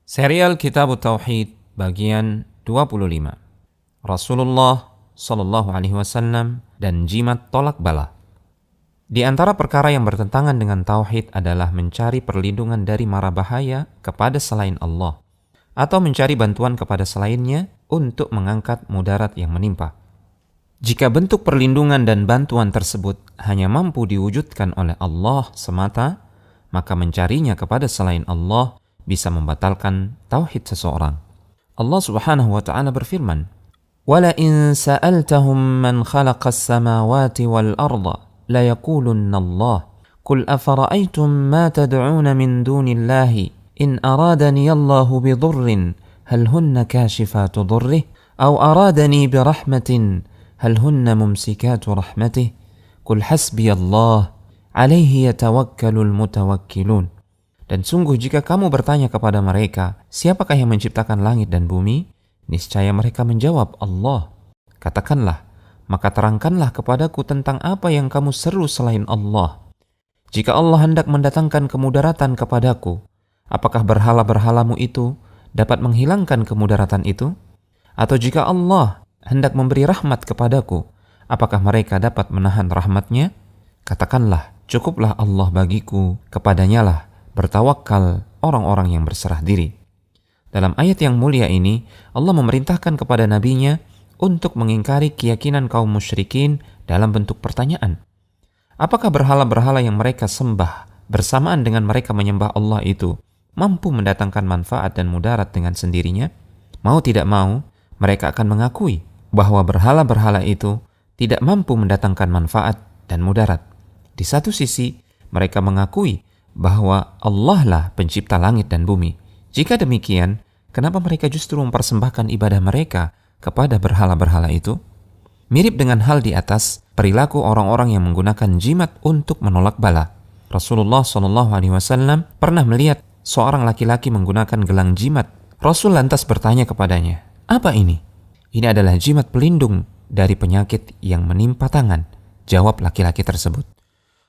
Serial Kitab Tauhid bagian 25. Rasulullah sallallahu alaihi wasallam dan jimat tolak bala. Di antara perkara yang bertentangan dengan tauhid adalah mencari perlindungan dari mara bahaya kepada selain Allah atau mencari bantuan kepada selainnya untuk mengangkat mudarat yang menimpa. Jika bentuk perlindungan dan bantuan tersebut hanya mampu diwujudkan oleh Allah semata, maka mencarinya kepada selain Allah bisa membatalkan tauhid seseorang. Allah Subhanahu wa taala berfirman, "Wala in sa'altahum man khalaqas samawati wal arda la yaqulunna Allah. Qul afara'aytum ma tad'un min dunillahi in aradani Allahu bidurrin hal hunna kashifatu durrih aw aradani birahmatin hal hunna mumsikatu rahmatih. Qul hasbiyallah alaihi yatawakkalul mutawakkilun." Dan sungguh jika kamu bertanya kepada mereka, siapakah yang menciptakan langit dan bumi? Niscaya mereka menjawab, Allah. Katakanlah, maka terangkanlah kepadaku tentang apa yang kamu seru selain Allah. Jika Allah hendak mendatangkan kemudaratan kepadaku, apakah berhala-berhalamu itu dapat menghilangkan kemudaratan itu? Atau jika Allah hendak memberi rahmat kepadaku, apakah mereka dapat menahan rahmatnya? Katakanlah, cukuplah Allah bagiku, kepadanya lah bertawakal orang-orang yang berserah diri. Dalam ayat yang mulia ini, Allah memerintahkan kepada nabinya untuk mengingkari keyakinan kaum musyrikin dalam bentuk pertanyaan. Apakah berhala-berhala yang mereka sembah bersamaan dengan mereka menyembah Allah itu mampu mendatangkan manfaat dan mudarat dengan sendirinya? Mau tidak mau, mereka akan mengakui bahwa berhala-berhala itu tidak mampu mendatangkan manfaat dan mudarat. Di satu sisi, mereka mengakui bahwa Allah lah pencipta langit dan bumi. Jika demikian, kenapa mereka justru mempersembahkan ibadah mereka kepada berhala-berhala itu? Mirip dengan hal di atas, perilaku orang-orang yang menggunakan jimat untuk menolak bala. Rasulullah SAW pernah melihat seorang laki-laki menggunakan gelang jimat. Rasul lantas bertanya kepadanya, "Apa ini?" "Ini adalah jimat pelindung dari penyakit yang menimpa tangan," jawab laki-laki tersebut.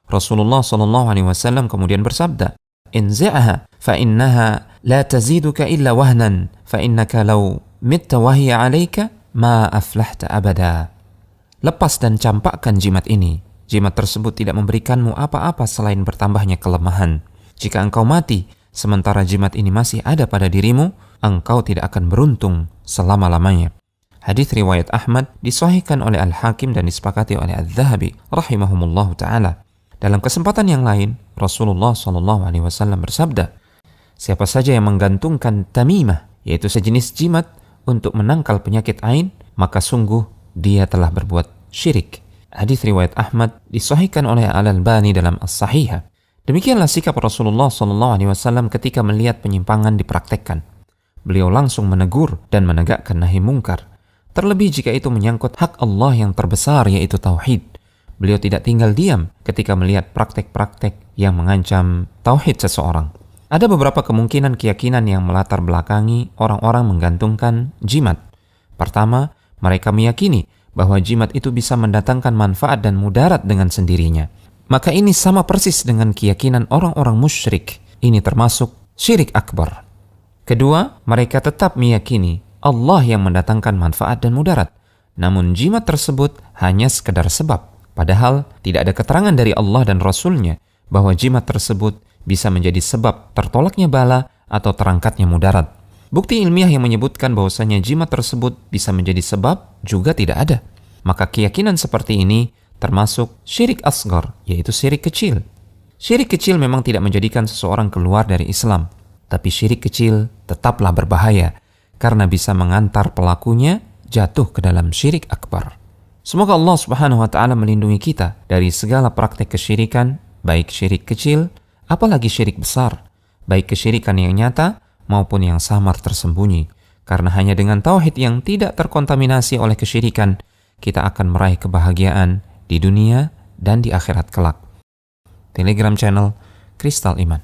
Rasulullah SAW kemudian bersabda, "Inzi'aha fa innaha la taziduka illa wahnan fa innaka law mitta wahiya 'alaika ma aflahta abada." Lepas dan campakkan jimat ini. Jimat tersebut tidak memberikanmu apa-apa selain bertambahnya kelemahan. Jika engkau mati sementara jimat ini masih ada pada dirimu, engkau tidak akan beruntung selama-lamanya. Hadits riwayat Ahmad disahihkan oleh Al-Hakim dan disepakati oleh Adz-Dzahabi rahimahumullahu taala. Dalam kesempatan yang lain, Rasulullah SAW bersabda, "Siapa saja yang menggantungkan tamimah, yaitu sejenis jimat untuk menangkal penyakit ain, maka sungguh dia telah berbuat syirik." Hadits riwayat Ahmad disahihkan oleh Al-Albani dalam As-Sahihah. Demikianlah sikap Rasulullah SAW ketika melihat penyimpangan dipraktekkan. Beliau langsung menegur dan menegakkan nahi mungkar. Terlebih jika itu menyangkut hak Allah yang terbesar, yaitu tauhid. Beliau tidak tinggal diam ketika melihat praktek-praktek yang mengancam tauhid seseorang. Ada beberapa kemungkinan keyakinan yang melatar belakangi orang-orang menggantungkan jimat. Pertama, mereka meyakini bahwa jimat itu bisa mendatangkan manfaat dan mudarat dengan sendirinya. Maka ini sama persis dengan keyakinan orang-orang musyrik. Ini termasuk syirik akbar. Kedua, mereka tetap meyakini Allah yang mendatangkan manfaat dan mudarat. Namun jimat tersebut hanya sekedar sebab. Padahal tidak ada keterangan dari Allah dan Rasul-Nya bahwa jimat tersebut bisa menjadi sebab tertolaknya bala atau terangkatnya mudarat. Bukti ilmiah yang menyebutkan bahwasanya jimat tersebut bisa menjadi sebab juga tidak ada. Maka keyakinan seperti ini termasuk syirik asgar, yaitu syirik kecil. Syirik kecil memang tidak menjadikan seseorang keluar dari Islam, tapi syirik kecil tetaplah berbahaya karena bisa mengantar pelakunya jatuh ke dalam syirik akbar. Semoga Allah Subhanahu wa taala melindungi kita dari segala praktek kesyirikan, baik syirik kecil, apalagi syirik besar, baik kesyirikan yang nyata maupun yang samar tersembunyi. Karena hanya dengan tauhid yang tidak terkontaminasi oleh kesyirikan, kita akan meraih kebahagiaan di dunia dan di akhirat kelak. Telegram channel Kristal Iman.